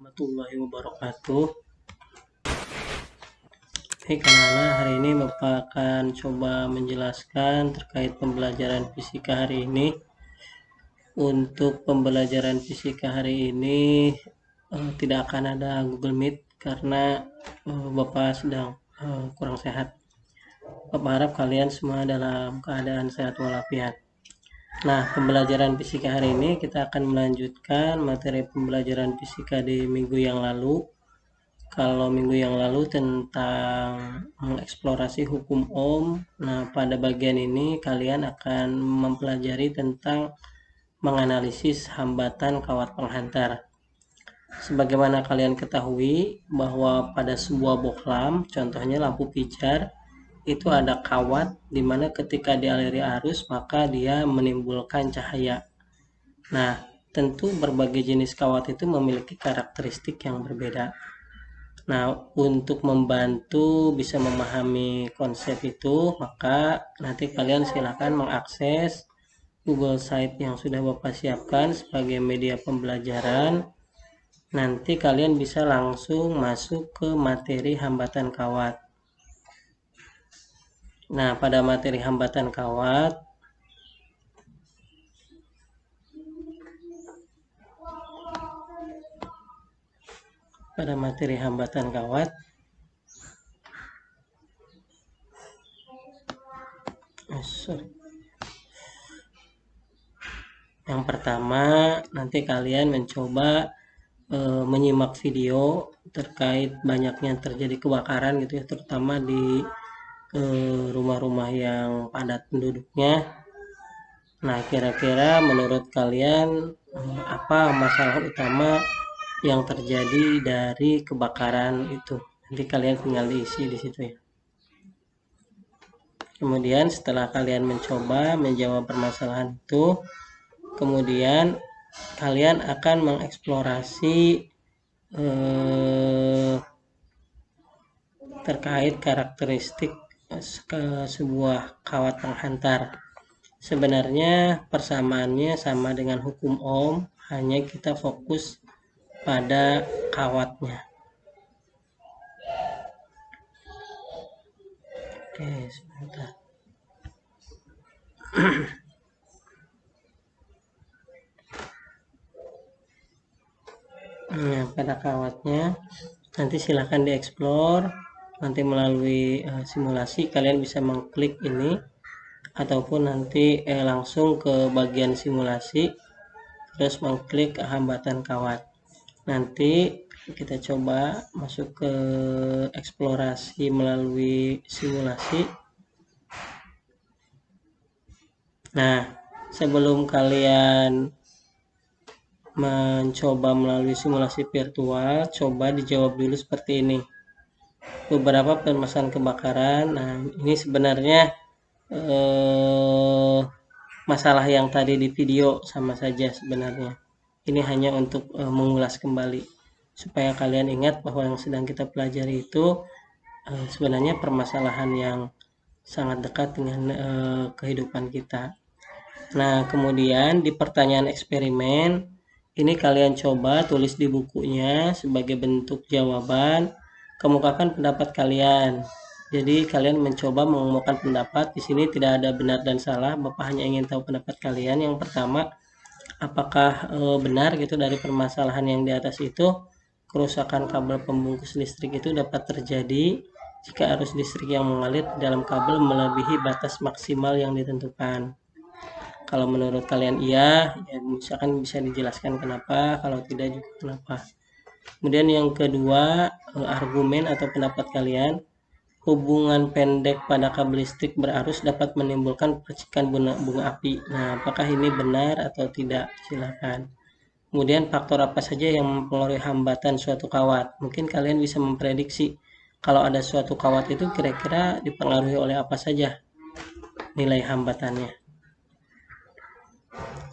warahmatullahi wabarakatuh. Kanana, hari ini Bapak akan coba menjelaskan terkait pembelajaran fisika hari ini. Untuk pembelajaran fisika hari ini tidak akan ada Google Meet karena Bapak sedang kurang sehat. Bapak harap kalian semua dalam keadaan sehat walafiat. Nah, pembelajaran fisika hari ini kita akan melanjutkan materi pembelajaran fisika di minggu yang lalu. Kalau minggu yang lalu tentang mengeksplorasi hukum Ohm, nah pada bagian ini kalian akan mempelajari tentang menganalisis hambatan kawat penghantar. Sebagaimana kalian ketahui bahwa pada sebuah bohlam, contohnya lampu pijar, itu ada kawat di mana ketika dialiri arus maka dia menimbulkan cahaya. Nah, tentu berbagai jenis kawat itu memiliki karakteristik yang berbeda. Nah, untuk membantu bisa memahami konsep itu, maka nanti kalian silakan mengakses Google Site yang sudah Bapak siapkan sebagai media pembelajaran. Nanti kalian bisa langsung masuk ke materi hambatan kawat. Nah, pada materi hambatan kawat, yang pertama nanti kalian mencoba menyimak video terkait banyaknya terjadi kebakaran gitu ya, terutama di rumah-rumah yang padat penduduknya. Nah, kira-kira menurut kalian apa masalah utama yang terjadi dari kebakaran itu? Nanti kalian tinggal diisi di situ ya. Kemudian setelah kalian mencoba menjawab permasalahan itu, kemudian kalian akan mengeksplorasi terkait karakteristik sebuah kawat penghantar. Sebenarnya persamaannya sama dengan hukum Ohm, hanya kita fokus pada kawatnya. Oke, sebentar. Nah, pada kawatnya nanti silahkan dieksplor. Nanti melalui simulasi kalian bisa mengklik ini ataupun nanti langsung ke bagian simulasi terus mengklik hambatan kawat. Nanti kita coba masuk ke eksplorasi melalui simulasi. Nah, sebelum kalian mencoba melalui simulasi virtual, coba dijawab dulu seperti ini. Beberapa permasalahan kebakaran. Nah, ini sebenarnya masalah yang tadi di video sama saja sebenarnya. Ini hanya untuk mengulas kembali supaya kalian ingat bahwa yang sedang kita pelajari itu sebenarnya permasalahan yang sangat dekat dengan kehidupan kita. Nah, kemudian di pertanyaan eksperimen ini kalian coba tulis di bukunya sebagai bentuk jawaban, kemukakan pendapat kalian. Jadi kalian mencoba mengemukakan pendapat. Di sini tidak ada benar dan salah. Bapak hanya ingin tahu pendapat kalian. Yang pertama, apakah benar gitu dari permasalahan yang di atas itu kerusakan kabel pembungkus listrik itu dapat terjadi jika arus listrik yang mengalir dalam kabel melebihi batas maksimal yang ditentukan. Kalau menurut kalian iya, ya misalkan bisa dijelaskan kenapa, kalau tidak juga kenapa. Kemudian yang kedua, argumen atau pendapat kalian, hubungan pendek pada kabel listrik berarus dapat menimbulkan percikan bunga api. Nah, apakah ini benar atau tidak? Silakan. Kemudian faktor apa saja yang mempengaruhi hambatan suatu kawat? Mungkin kalian bisa memprediksi kalau ada suatu kawat itu kira-kira dipengaruhi oleh apa saja nilai hambatannya.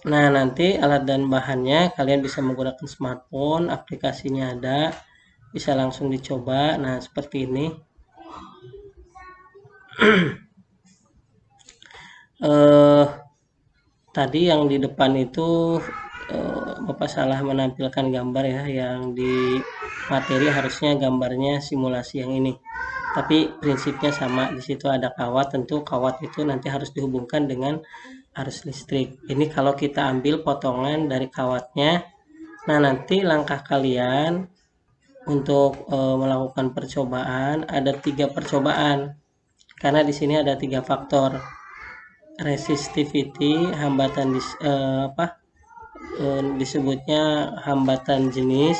Nah, nanti alat dan bahannya kalian bisa menggunakan smartphone, aplikasinya ada, bisa langsung dicoba. Nah, seperti ini. Tadi yang di depan itu Bapak salah menampilkan gambar ya, yang di materi harusnya gambarnya simulasi yang ini, tapi prinsipnya sama. Di situ ada kawat, tentu kawat itu nanti harus dihubungkan dengan arus listrik. Ini kalau kita ambil potongan dari kawatnya. Nah, nanti langkah kalian untuk melakukan percobaan ada 3 percobaan, karena di sini ada 3 faktor: resistivity, hambatan disebutnya hambatan jenis,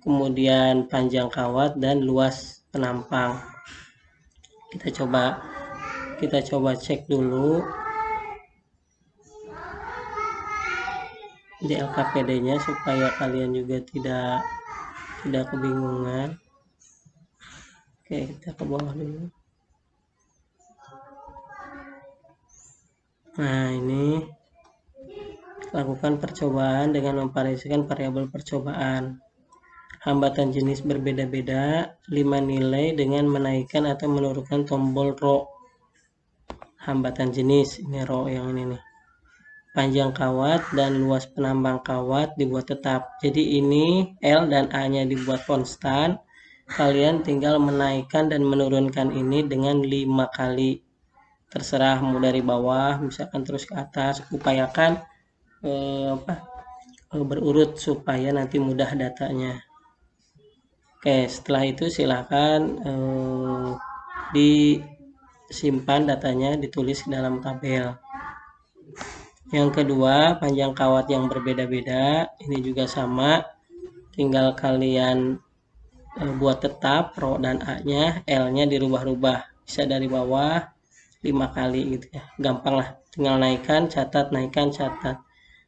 kemudian panjang kawat dan luas penampang. Kita coba cek dulu di LKPD-nya supaya kalian juga tidak kebingungan. Oke, kita ke bawah dulu. Nah, ini lakukan percobaan dengan memvariasikan variabel percobaan. Hambatan jenis berbeda-beda, 5 nilai dengan menaikkan atau menurunkan tombol rho. Hambatan jenis, ini rho yang ini nih. Panjang kawat dan luas penambang kawat dibuat tetap. Jadi ini L dan A-nya dibuat konstan. Kalian tinggal menaikkan dan menurunkan ini dengan 5 kali. Terserah mau dari bawah, misalkan terus ke atas. Upayakan berurut supaya nanti mudah datanya. Oke, setelah itu silakan disimpan datanya, ditulis dalam tabel. Yang kedua, panjang kawat yang berbeda-beda, ini juga sama, tinggal kalian buat tetap rho dan A-nya, L-nya dirubah-rubah, bisa dari bawah 5 kali gitu ya, gampang lah, tinggal naikkan, catat, naikkan, catat.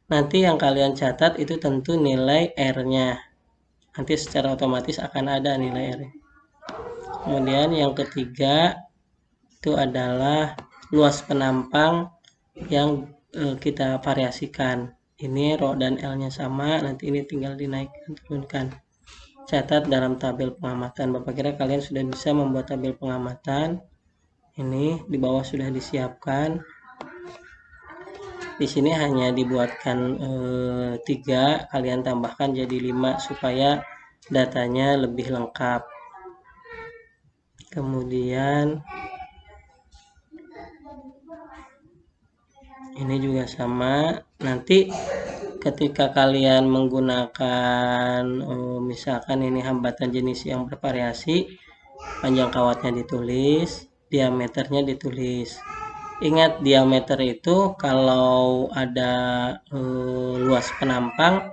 Nanti yang kalian catat itu tentu nilai R-nya, nanti secara otomatis akan ada nilai R. Kemudian yang ketiga itu adalah luas penampang yang kita variasikan. Ini rho dan L-nya sama, nanti ini tinggal dinaikkan, turunkan. Catat dalam tabel pengamatan. Bapak kira kalian sudah bisa membuat tabel pengamatan. Ini di bawah sudah disiapkan. Di sini hanya dibuatkan 3, kalian tambahkan jadi 5 supaya datanya lebih lengkap. Kemudian ini juga sama. Nanti ketika kalian menggunakan misalkan ini hambatan jenis yang bervariasi, panjang kawatnya ditulis, diameternya ditulis. Ingat, diameter itu kalau ada luas penampang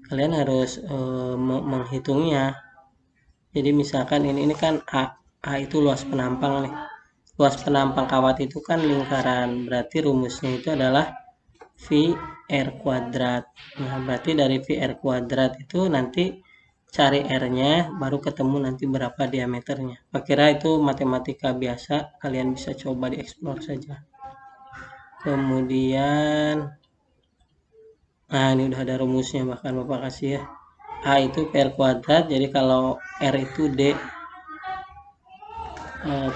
kalian harus menghitungnya. Jadi misalkan ini kan A itu luas penampang nih. Luas penampang kawat itu kan lingkaran, berarti rumusnya itu adalah VR kuadrat. Nah, berarti dari VR kuadrat itu nanti cari R-nya, baru ketemu nanti berapa diameternya. Saya kira itu matematika biasa, kalian bisa coba dieksplor saja. Kemudian, nah ini udah ada rumusnya, bahkan Bapak kasih ya. A itu PR kuadrat, jadi kalau R itu D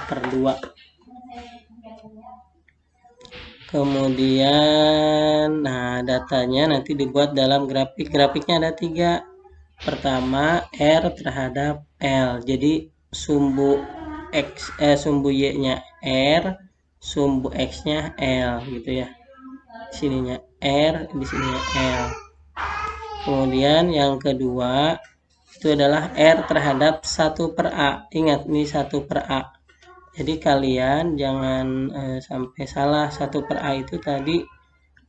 per 2. Kemudian, nah datanya nanti dibuat dalam grafik. Grafiknya ada 3. Pertama, R terhadap L. Jadi sumbu Y-nya R, sumbu X-nya L gitu ya. Sininya R, di sininya L. Kemudian yang kedua itu adalah R terhadap 1 per A. Ingat, ini 1 per A. Jadi kalian jangan sampai salah. 1 per A itu tadi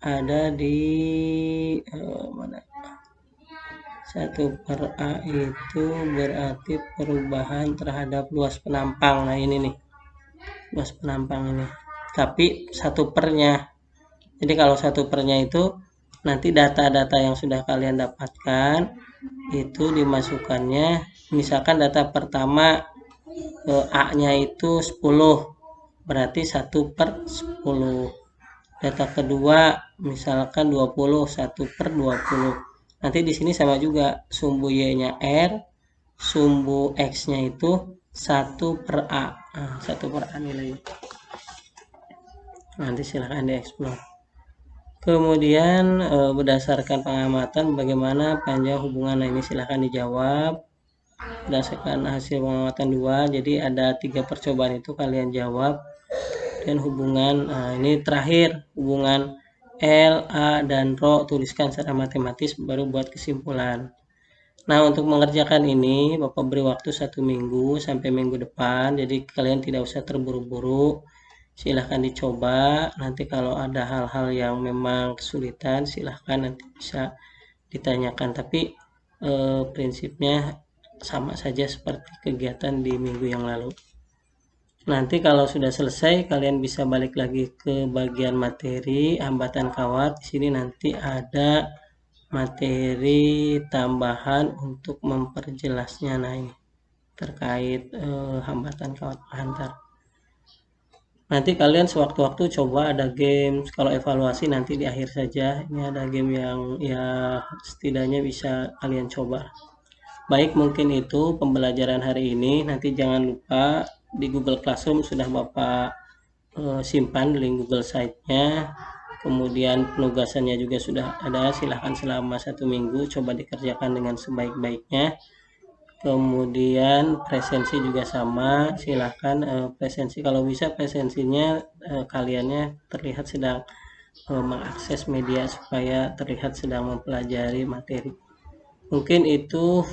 ada di mana? 1 per A itu berarti perubahan terhadap luas penampang. Nah ini nih, luas penampang ini. Tapi 1 pernya. Jadi kalau 1 pernya itu nanti data-data yang sudah kalian dapatkan itu dimasukkannya. Misalkan data pertama A-nya itu 10, berarti 1 per 10. Data kedua misalkan 20, 1 per 20. Nanti di sini sama juga, sumbu Y-nya R, sumbu X-nya itu 1 per A. Nah, 1 per A nilainya. Nanti silahkan dieksplor. Kemudian berdasarkan pengamatan bagaimana panjang hubungan. Nah, ini silahkan dijawab berdasarkan hasil pengamatan 2. Jadi ada 3 percobaan itu kalian jawab. Dan hubungan, ini terakhir hubungan L, A, dan Rho tuliskan secara matematis baru buat kesimpulan. Nah, untuk mengerjakan ini Bapak beri waktu 1 minggu sampai minggu depan, jadi kalian tidak usah terburu-buru, silahkan dicoba. Nanti kalau ada hal-hal yang memang kesulitan silahkan nanti bisa ditanyakan, tapi prinsipnya sama saja seperti kegiatan di minggu yang lalu. Nanti kalau sudah selesai kalian bisa balik lagi ke bagian materi hambatan kawat. Di sini nanti ada materi tambahan untuk memperjelasnya. Nah, ini terkait hambatan kawat penghantar. Nanti kalian sewaktu-waktu coba ada game, kalau evaluasi nanti di akhir saja. Ini ada game yang ya setidaknya bisa kalian coba. Baik, mungkin itu pembelajaran hari ini. Nanti jangan lupa di Google Classroom sudah Bapak simpan link Google Site-nya. Kemudian penugasannya juga sudah ada. Silahkan selama 1 minggu coba dikerjakan dengan sebaik-baiknya. Kemudian presensi juga sama. Silahkan presensi, kalau bisa presensinya kaliannya terlihat sedang mengakses media supaya terlihat sedang mempelajari materi. Mungkin itu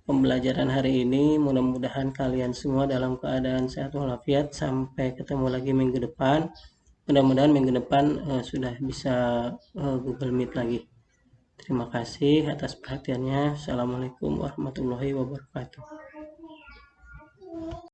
pembelajaran hari ini. Mudah-mudahan kalian semua dalam keadaan sehat walafiat. Sampai ketemu lagi minggu depan. Mudah-mudahan minggu depan sudah bisa Google Meet lagi. Terima kasih atas perhatiannya. Assalamualaikum warahmatullahi wabarakatuh.